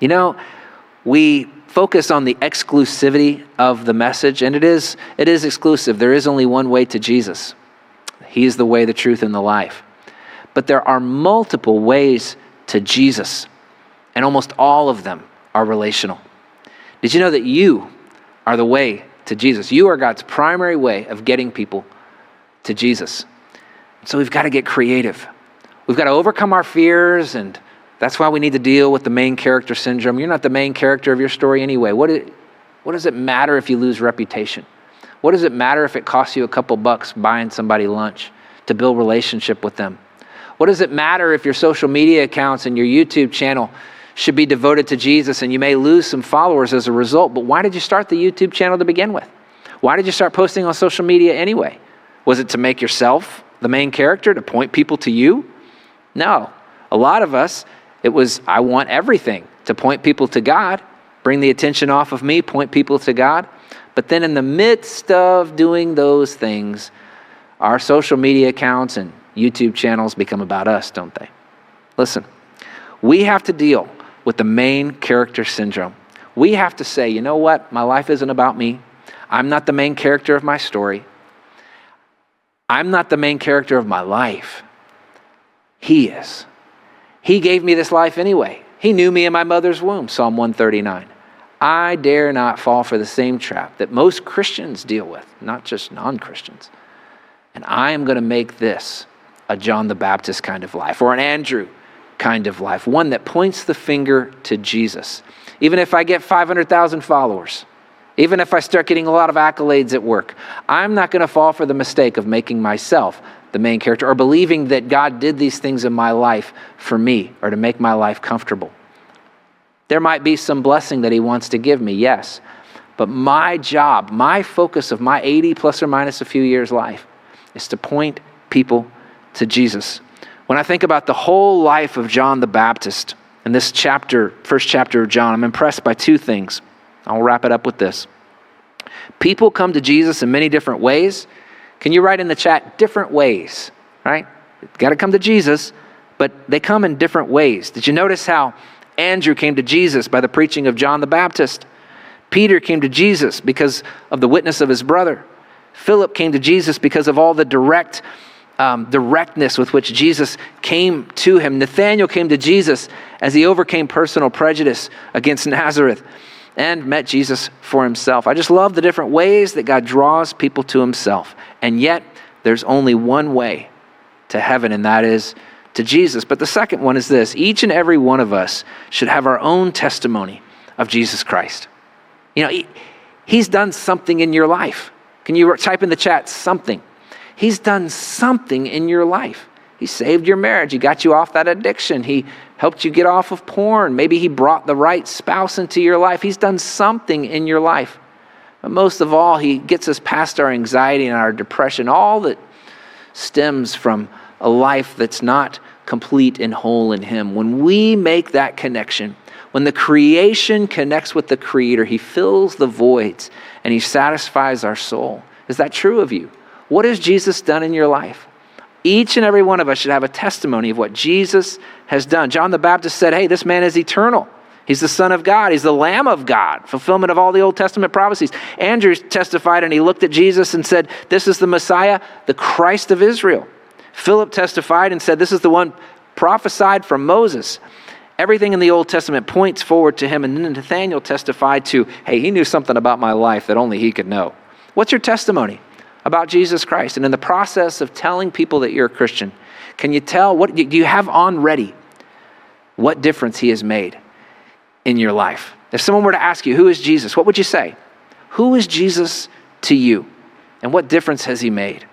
You know, we focus on the exclusivity of the message, and it is exclusive. There is only one way to Jesus. He is the way, the truth, and the life. But there are multiple ways to Jesus, and almost all of them are relational. Did you know that you are the way to Jesus? You are God's primary way of getting people to Jesus. So we've got to get creative. We've got to overcome our fears, and that's why we need to deal with the main character syndrome. You're not the main character of your story anyway. What does it matter if you lose reputation? What does it matter if it costs you a couple bucks buying somebody lunch to build relationship with them? What does it matter if your social media accounts and your YouTube channel should be devoted to Jesus and you may lose some followers as a result? But why did you start the YouTube channel to begin with? Why did you start posting on social media anyway? Was it to make yourself the main character, to point people to you? No. A lot of us, it was, I want everything, to point people to God, bring the attention off of me, point people to God. But then in the midst of doing those things, our social media accounts and YouTube channels become about us, don't they? Listen, we have to deal with the main character syndrome. We have to say, you know what? My life isn't about me. I'm not the main character of my story. I'm not the main character of my life. He is. He gave me this life anyway. He knew me in my mother's womb, Psalm 139. I dare not fall for the same trap that most Christians deal with, not just non-Christians. And I am going to make this a John the Baptist kind of life, or an Andrew kind of life, one that points the finger to Jesus. Even if I get 500,000 followers, even if I start getting a lot of accolades at work, I'm not going to fall for the mistake of making myself the main character or believing that God did these things in my life for me or to make my life comfortable. There might be some blessing that he wants to give me, yes. But my job, my focus of my 80 plus or minus a few years life is to point people to Jesus. When I think about the whole life of John the Baptist in this chapter, first chapter of John, I'm impressed by two things. I'll wrap it up with this. People come to Jesus in many different ways. Can you write in the chat, different ways, right? Got to come to Jesus, but they come in different ways. Did you notice how Andrew came to Jesus by the preaching of John the Baptist? Peter came to Jesus because of the witness of his brother. Philip came to Jesus because of all the directness with which Jesus came to him. Nathanael came to Jesus as he overcame personal prejudice against Nazareth and met Jesus for himself. I just love the different ways that God draws people to himself. And yet, there's only one way to heaven, and that is to Jesus. But the second one is this. Each and every one of us should have our own testimony of Jesus Christ. You know, he's done something in your life. Can you type in the chat, something? He's done something in your life. He saved your marriage. He got you off that addiction. He helped you get off of porn. Maybe he brought the right spouse into your life. He's done something in your life. But most of all, he gets us past our anxiety and our depression, all that stems from a life that's not complete and whole in him. When we make that connection, when the creation connects with the Creator, he fills the voids and he satisfies our soul. Is that true of you? What has Jesus done in your life? Each and every one of us should have a testimony of what Jesus has done. John the Baptist said, hey, this man is eternal. He's the Son of God. He's the Lamb of God, fulfillment of all the Old Testament prophecies. Andrew testified and he looked at Jesus and said, this is the Messiah, the Christ of Israel. Philip testified and said, this is the one prophesied from Moses. Everything in the Old Testament points forward to him. And then Nathanael testified to, hey, he knew something about my life that only he could know. What's your testimony about Jesus Christ? And in the process of telling people that you're a Christian, can you tell, what do you have on ready what difference he has made in your life? If someone were to ask you, who is Jesus? What would you say? Who is Jesus to you? And what difference has he made?